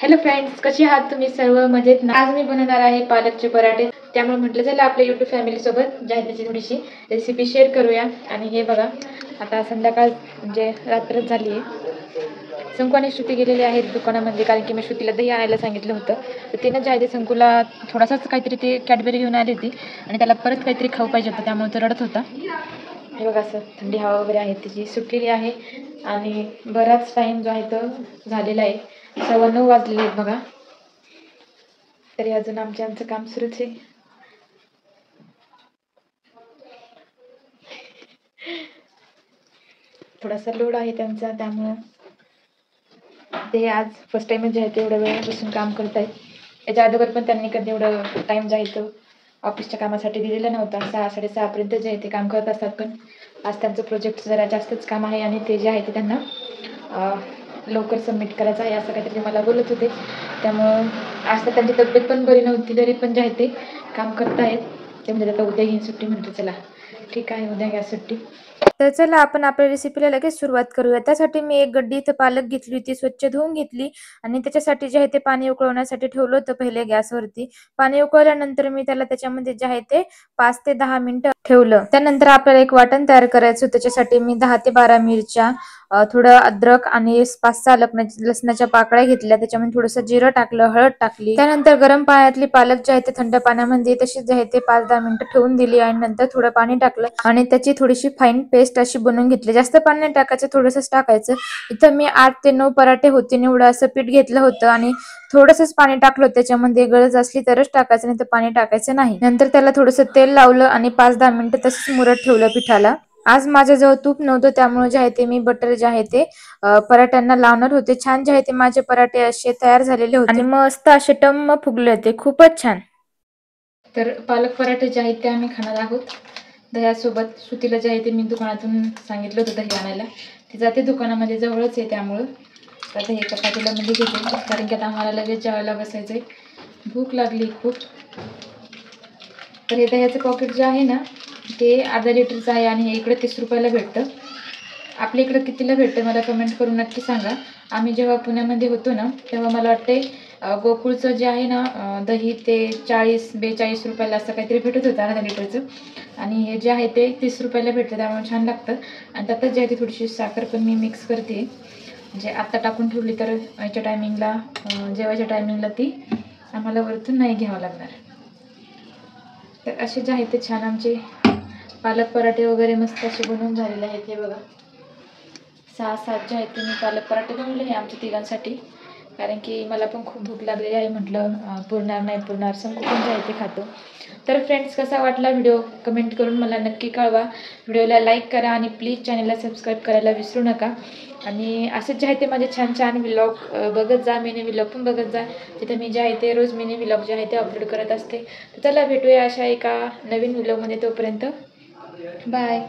Hello friends, कसे आहात तुम्ही सर्व? मजेत ना? आज मी बनवणार आहे पालकचे पराठे. त्यामुळे म्हटलं चला आपल्या यूट्यूब फॅमिली सोबत त्याची थोडीशी रेसिपी शेअर करूया. आणि हे बघा, आता संध्याकाळ म्हणजे रात्रच झाली आहे. संकू आणि श्रुती गेलेले आहेत दुकानामध्ये, कारण की मी श्रुतीला दही आणायला सांगितलं होतं. तर तिनं जे आहे ते संकूला थोडासाच काहीतरी ते कॅडबरी घेऊन आली होती आणि त्याला परत काहीतरी खाऊ पाहिजे होतं, त्यामुळे तो रडत होता. हे बघा, असं थंडी हवा वगैरे आहे तिची सुटलेली आहे आणि बराच टाईम जो आहे तो झालेला आहे. 9:15 वाजलेले आहेत बघा. तरी अजून आमचं काम सुरूच आहे. थोडासा लोड आहे त्यांचा, त्यामुळं ते आज फर्स्ट टाइमच जे आहे ते एवढ्या वेळ बसून काम करत आहेत. याच्या अगोदर पण त्यांनी कधी एवढं टाईम जे आहे तो ऑफिसच्या कामासाठी दिलेला नव्हता. 6-6:30पर्यंत जे आहे ते काम करत असतात, पण आज त्यांचं प्रोजेक्ट जरा जास्तच काम आहे आणि ते जे आहे ते त्यांना लवकर सबमिट करायचं आहे असं काहीतरी मला बोलत होते. त्यामुळं आज तर त्यांची तब्येत पण बरी नव्हती, तरी पण जे आहे ते काम करत आहेत. ते म्हणजे आता उद्या घेईन सुट्टी. म्हणतो चला ठीक आहे, उद्या घ्या सुट्टी. तर चला आपण आपल्या रेसिपीला लगेच सुरुवात करूया. त्यासाठी मी एक गड्डी इथं पालक घेतली होती, स्वच्छ धुवून घेतली आणि त्याच्यासाठी जे आहे ते पाणी उकळवण्यासाठी ठेवलं होतं पहिले गॅसवरती. पाणी उकळल्यानंतर मी त्याला त्याच्यामध्ये जे आहे ते 5 ते 10 मिनिटं ठेवलं. त्यानंतर आपल्याला एक वाटण तयार करायचं. त्याच्यासाठी मी 10 ते 12 मिरच्या, थोडं अद्रक आणि 5-6 लसणाच्या पाकळ्या घेतल्या. त्याच्यामध्ये थोडंसं जिरं टाकलं, हळद टाकली. त्यानंतर गरम पाण्यातली पालक जे आहे ते थंड पाण्यामध्ये तशीच जे आहे ते 5-10 मिनिटं ठेवून दिली आणि नंतर थोडं पाणी टाकलं आणि त्याची थोडीशी फाईन पेस्ट अशी बनवून घेतली. जास्त पाणी नाही टाकायचं, थोडंसंच टाकायचं. इथं मी 8 ते 9 पराठे होते, एवढं असं पीठ घेतलं होतं आणि थोडंसंच पाणी टाकलं. त्याच्यामध्ये गरज असली तरच टाकायचं, नाही तर पाणी टाकायचं नाही. नंतर त्याला थोडंसं तेल लावलं आणि 5-10 मिनिटं तसंच मुरत ठेवलं पिठाला. आज माझ्याजवळ तूप नव्हतं, त्यामुळे जे आहे ते मी बटर जे आहे ते पराठ्यांना लावणार होते. छान जे आहे ते माझे पराठे असे तयार झालेले होते आणि मस्त असे टम्म फुगले होते, खूपच छान. तर पालक पराठे जे आहेत ते आम्ही खाणार आहोत दह्यासोबत. श्रुतीला जे आहे ते मी दुकानातून सांगितलं होतं दही आणायला. ती जाते दुकानामध्ये, जवळच आहे, त्यामुळं आता हे चपातीला मध्ये घेते, कारण की आता आम्हाला लगेच जेवायला बसायचं आहे. भूक लागली खूप. तर हे दह्याचं पॉकेट जे आहे ना ते अर्धा लिटरचं आहे आणि हे इकडे 30 रुपयाला भेटतं. आपल्या इकडं कितीला भेटतं मला कमेंट करून नक्की सांगा. आम्ही जेव्हा पुण्यामध्ये होतो ना तेव्हा मला वाटते गोकुळचं जे आहे ना दही ते 40-42 रुपयाला असं काहीतरी भेटत होतं अर्धा लिटरचं. आणि हे जे आहे ते 30 रुपयाला भेटतं, त्यामुळे छान लागतं. आणि त्यातच जे आहे ते थोडीशी साखर पण मी मिक्स करते, म्हणजे आत्ता टाकून ठेवली तर याच्या टायमिंगला जेवायच्या टायमिंगला ती आम्हाला वरतून नाही घ्यावं लागणार. तर असे जे आहे ते छान आमचे पालक पराठे वगैरे मस्त असे बनवून झालेले आहेत. हे बघा, 6-7 जे आहेत ते मी पालक पराठे बनवले आहे आमच्या तिघांसाठी, कारण की मला पण खूप भूक लागलेली आहे. म्हटलं पुरणार नाही पुरणार, संकू पण जे आहे ते खातो. तर फ्रेंड्स, कसा वाटला व्हिडिओ कमेंट करून मला नक्की कळवा. व्हिडिओला लाईक करा आणि प्लीज चॅनलला सबस्क्राईब करायला विसरू नका. आणि असंच जे आहे ते माझे छान छान व्लॉग बघत जा, मिनी व्लॉग पण बघत जा. तिथे मी जे आहे ते रोज मिनी व्लॉग जे आहे ते अपलोड करत असते. तर चला भेटूया अशा एका नवीन व्लॉगमध्ये. तोपर्यंत बाय.